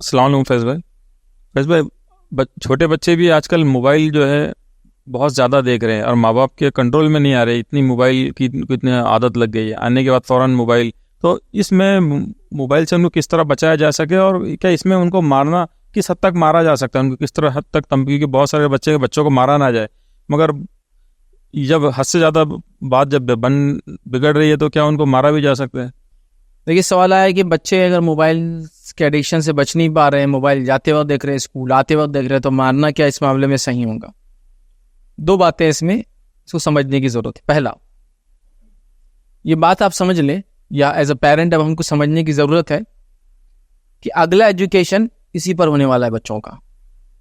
अस्सलाम वालेकुम फैज़ भाई छोटे बच्चे भी आजकल मोबाइल जो है बहुत ज़्यादा देख रहे हैं और माँ बाप के कंट्रोल में नहीं आ रहे। इतनी मोबाइल की इतनी आदत लग गई है, आने के बाद फ़ौरन मोबाइल। तो इसमें मोबाइल से उनको किस तरह बचाया जा सके और क्या इसमें उनको मारना किस हद तक मारा जा सकता है, उनको किस तरह हद तक क्योंकि बहुत सारे बच्चों को मारा ना जाए, मगर जब हद से ज़्यादा बात जब बिगड़ रही है तो क्या उनको मारा भी जा सकता है? देखिए, सवाल आया कि बच्चे अगर मोबाइल के एडिक्शन से बच नहीं पा रहे हैं, मोबाइल जाते वक्त देख रहे हैं, स्कूल आते वक्त देख रहे हैं, तो मारना क्या इस मामले में सही होगा? दो बातें इसमें इसको समझने की ज़रूरत है। पहला, ये बात आप समझ लें, या एज अ पेरेंट अब हमको समझने की ज़रूरत है कि अगला एजुकेशन इसी पर होने वाला है बच्चों का।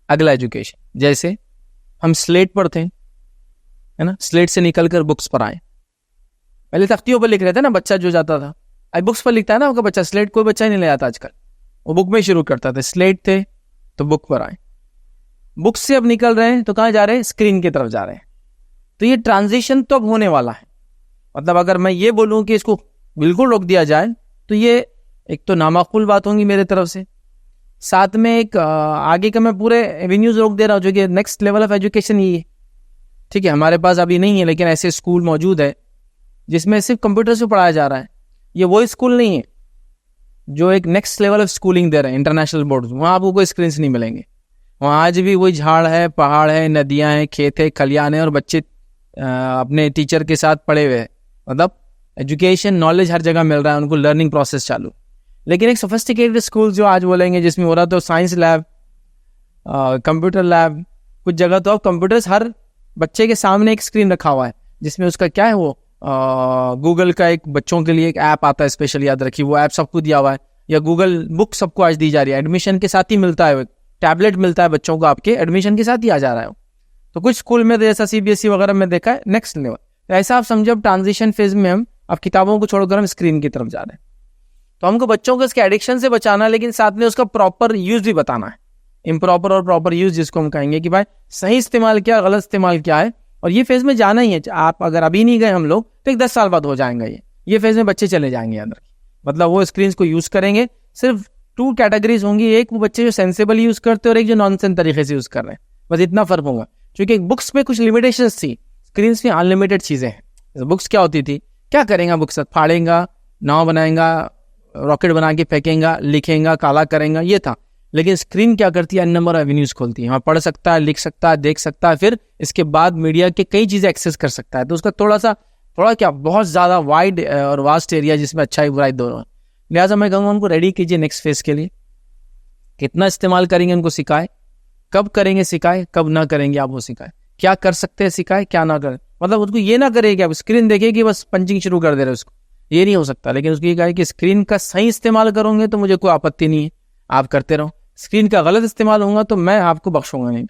अगला एजुकेशन जैसे हम स्लेट पर थे, है ना, स्लेट से निकल कर बुक्स पर आए। पहले तख्तियों पर लिख रहे थे ना, बच्चा जो जाता था, अब बुक्स पर लिखता है ना, आपका बच्चा स्लेट कोई बच्चा ही नहीं ले आता आजकल, वो बुक में ही शुरू करता था। स्लेट थे तो बुक पर आए, बुक से अब निकल रहे हैं तो कहाँ जा रहे हैं? स्क्रीन की तरफ जा रहे हैं। तो ये ट्रांजिशन तो अब होने वाला है। मतलब अगर मैं ये बोलूं कि इसको बिल्कुल रोक दिया जाए तो ये एक तो नामाकूल बात होगी मेरे तरफ से, साथ में एक आगे का मैं पूरे एवेन्यूज रोक दे रहा हूँ, जो कि नेक्स्ट लेवल ऑफ एजुकेशन ही है। ठीक है, हमारे पास अभी नहीं है, लेकिन ऐसे स्कूल मौजूद है जिसमें सिर्फ कंप्यूटर से पढ़ाया जा रहा है। ये वो स्कूल नहीं है जो एक नेक्स्ट लेवल ऑफ स्कूलिंग दे रहे हैं, इंटरनेशनल बोर्ड। वहाँ आपको कोई स्क्रीन नहीं मिलेंगे, वहाँ आज भी वही झाड़ है, पहाड़ है, नदियाँ हैं, खेत है, खलियान है, और बच्चे अपने टीचर के साथ पढ़े हुए हैं। मतलब एजुकेशन, नॉलेज हर जगह मिल रहा है उनको, लर्निंग प्रोसेस चालू। लेकिन एक सोफिस्टिकेटेड स्कूल जो आज बोलेंगे, जिसमें हो रहा तो साइंस लैब, कंप्यूटर लैब, कुछ जगह तो अब कंप्यूटर्स हर बच्चे के सामने एक स्क्रीन रखा हुआ है, जिसमें उसका क्या है, वो गूगल का एक बच्चों के लिए एक ऐप आता है स्पेशल, याद रखिए, वो ऐप सबको दिया हुआ है। या गूगल बुक सबको आज दी जा रही है, एडमिशन के साथ ही मिलता है, टैबलेट मिलता है बच्चों को, आपके एडमिशन के साथ ही आ जा रहा है। तो कुछ स्कूल में जैसा CBSE वगैरह में देखा है, नेक्स्ट लेवल। तो ऐसा आप समझो, अब ट्रांजिशन फेज में हम अब किताबों को छोड़कर हम स्क्रीन की तरफ जा रहे हैं। तो हमको बच्चों को इसके एडिक्शन से बचाना, लेकिन साथ में उसका प्रॉपर यूज भी बताना है। इम्प्रॉपर और प्रॉपर यूज, जिसको हम कहेंगे कि भाई सही इस्तेमाल क्या, गलत इस्तेमाल क्या है। और ये फेज में जाना ही है। आप अगर अभी नहीं गए हम लोग, तो एक 10 साल बाद हो जाएंगे ये फेज में बच्चे चले जाएंगे अंदर। मतलब वो स्क्रीन को यूज करेंगे, सिर्फ 2 कैटेगरीज होंगी, एक वो बच्चे जो सेंसेबल यूज करते हैं और एक जो नॉनसेंस तरीके से यूज कर रहे हैं, बस इतना फर्क होगा। क्योंकि बुक्स पे कुछ लिमिटेशंस थी, स्क्रीन में अनलिमिटेड चीजें हैं। बुक्स क्या होती थी, क्या करेंगे बुक्स, फाड़ेगा, नाव बनाएगा, रॉकेट बना के फेंकेगा, लिखेगा, काला करेगा, ये था। लेकिन स्क्रीन क्या करती है, नंबर एवेन्यूज खोलती है। वहाँ पढ़ सकता है, लिख सकता है, देख सकता है, फिर इसके बाद मीडिया के कई चीजें एक्सेस कर सकता है। तो उसका थोड़ा क्या बहुत ज्यादा वाइड और वास्ट एरिया, जिसमें अच्छाई बुराई दोनों है। लिहाजा मैं कहूँगा उनको रेडी कीजिए नेक्स्ट फेज के लिए। कितना इस्तेमाल करेंगे उनको सिखाए, कब करेंगे सिखाए, कब ना करेंगे आप वो सिखाए, क्या कर सकते हैं सिखाए, क्या ना करें। मतलब उसको ये ना करे कि आप स्क्रीन देखे कि बस पंचिंग शुरू कर दे रहे उसको, ये नहीं हो सकता। लेकिन उसको ये कहा कि स्क्रीन का सही इस्तेमाल करोगे तो मुझे कोई आपत्ति नहीं है, आप करते रहो। स्क्रीन का गलत इस्तेमाल होगा तो मैं आपको बख्शूंगा नहीं।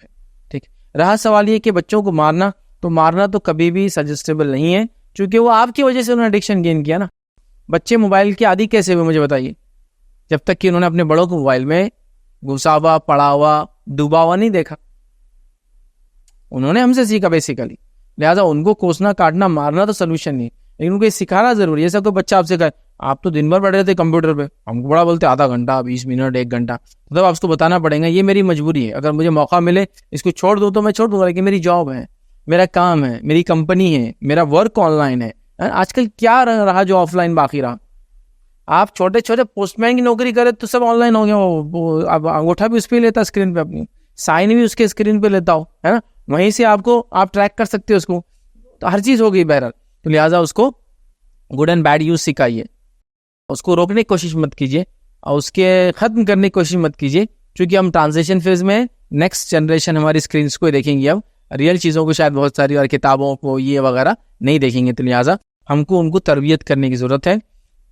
ठीक, रहा सवाल ये कि बच्चों को मारना तो कभी भी सजेस्टेबल नहीं है, क्योंकि वो आपकी वजह से उन्होंने एडिक्शन गेन किया ना। बच्चे मोबाइल के आदी कैसे हुए मुझे बताइए? जब तक कि उन्होंने अपने बड़ों को मोबाइल में घुसा हुआ, पड़ा हुआ, डूबा हुआ नहीं देखा। उन्होंने हमसे सीखा बेसिकली। लिहाजा उनको कोसना, काटना, मारना तो सोल्यूशन नहीं, लेकिन उनको सिखाना जरूरी है। ऐसा कोई बच्चा आपसे कहे आप तो दिन भर पढ़ रहे थे कंप्यूटर पे, हमको बड़ा बोलते आधा घंटा, 20 मिनट, 1 घंटा, मतलब आपको बताना पड़ेगा ये मेरी मजबूरी है। अगर मुझे मौका मिले इसको छोड़ दूं तो मैं छोड़ दूंगा, लेकिन मेरी जॉब है, मेरा काम है, मेरी कंपनी है, मेरा वर्क ऑनलाइन है। आजकल क्या रहा जो ऑफलाइन बाकी रहा? आप छोटे छोटे पोस्टमैन की नौकरी करे तो सब ऑनलाइन हो गया। वो अब अंगूठा भी उस पर लेता, स्क्रीन पे अपनी साइन भी उसके स्क्रीन पे लेता हो, है ना, वहीं से आपको आप ट्रैक कर सकते हो उसको। तो हर चीज हो गई बहरहाल। तो लिहाजा उसको गुड एंड बैड यूज सिखाइए, उसको रोकने की कोशिश मत कीजिए और उसके खत्म करने की कोशिश मत कीजिए, क्योंकि हम ट्रांजिशन फेज में, नेक्स्ट जनरेशन हमारी स्क्रीन को देखेंगे, अब रियल चीज़ों को शायद बहुत सारी और किताबों को ये वगैरह नहीं देखेंगे। तो लिहाजा हमको उनको तरबियत करने की ज़रूरत है।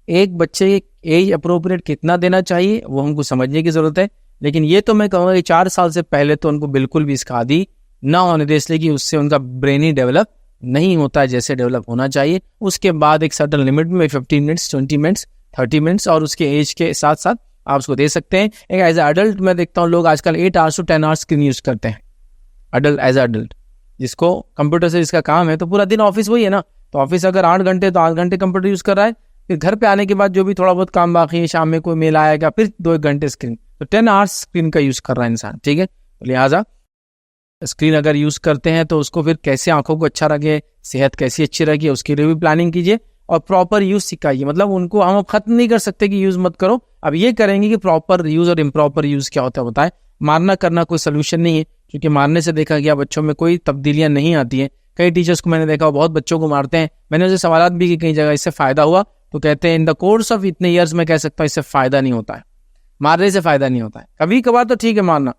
एक बच्चे एज अप्रोप्रिएट कितना देना चाहिए वो हमको समझने की ज़रूरत है। लेकिन ये तो मैं कहूँगा कि 4 साल से पहले तो उनको बिल्कुल भी इसका आदी ना होने दे, इसलिए कि उससे उनका ब्रेन ही डेवलप नहीं होता है जैसे डेवलप होना चाहिए। उसके बाद एक सर्टन लिमिट में 15 मिनट्स, 20 मिनट्स, 30 मिनट्स और उसके एज के साथ साथ आप उसको दे सकते हैं। एक एज अडल्ट मैं देखता हूँ लोग आजकल 8 hours to 10 hours screen use करते हैं। अडल्ट, एज अडल्ट जिसको कंप्यूटर से जिसका काम है, तो पूरा दिन ऑफिस वही है ना, तो ऑफिस अगर 8 घंटे तो 8 घंटे कंप्यूटर यूज़ कर रहा है, फिर घर पे आने के बाद जो भी थोड़ा बहुत काम बाकी है, शाम में कोई मेल आएगा, फिर 2-1 घंटे स्क्रीन, तो 10 आवर्स स्क्रीन का यूज कर रहा है इंसान, ठीक है। तो लिहाजा स्क्रीन अगर यूज करते हैं तो उसको फिर कैसे आंखों को अच्छा रखे, सेहत कैसी अच्छी रखे, उसके लिए भी प्लानिंग कीजिए और प्रॉपर यूज सिखाइए। मतलब उनको हम अब खत्म नहीं कर सकते कि यूज मत करो, अब ये करेंगे कि प्रॉपर यूज और इम्प्रॉपर यूज क्या होता है बताएं। मारना करना कोई सोल्यूशन नहीं है, क्योंकि मारने से देखा गया बच्चों में कोई तब्दीलियां नहीं आती हैं। कई टीचर्स को मैंने देखा बहुत बच्चों को मारते हैं, मैंने उनसे सवालात भी की कई जगह इससे फायदा हुआ, तो कहते हैं इन द कोर्स ऑफ इतने ईयर्स में कह सकता हूँ इससे फायदा नहीं होता है, मारने से फायदा नहीं होता है। कभी कभार तो ठीक है मारना,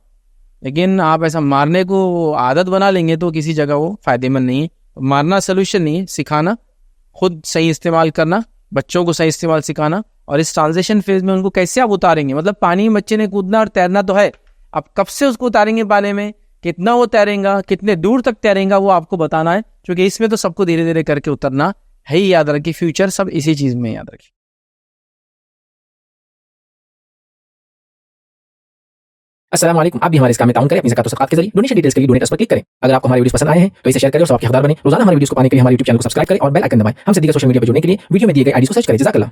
लेकिन आप ऐसा मारने को आदत बना लेंगे तो किसी जगह वो फायदेमंद नहीं है। मारना सोल्यूशन नहीं है, सिखाना, खुद सही इस्तेमाल करना, बच्चों को सही इस्तेमाल सिखाना, और इस ट्रांजिशन फेज में उनको कैसे आप उतारेंगे। मतलब पानी में बच्चे ने कूदना और तैरना तो है, आप कब से उसको उतारेंगे पानी में, कितना वो तैरेगा, कितने दूर तक तैरेगा, वो आपको बताना है, क्योंकि इसमें तो सबको धीरे धीरे करके उतरना है ही। याद रखिए फ्यूचर सब इसी चीज में, याद रखिए। अस्सलाम वालेकुम। आप भी हमारे इस काम में ताउन करें अपनी ज़कात और सदक़ात के जरिए। डोनेशन डिटेल्स के लिए डोनेट पर क्लिक करें। अगर आपको हमारे वीडियोस पसंद आए हैं तो इसे शेयर करें और सबके हकदार बने। रोजाना हमारे वीडियोस को पाने के लिए हमारे यूट्यूब चैनल को सब्सक्राइब करें और बेल आइकन दबाएं। हमसे दीगर सोशल मीडिया पर जुड़ने के लिए वीडियो में दिए गए आईडी को सर्च करें। जज़ाकल्लाह।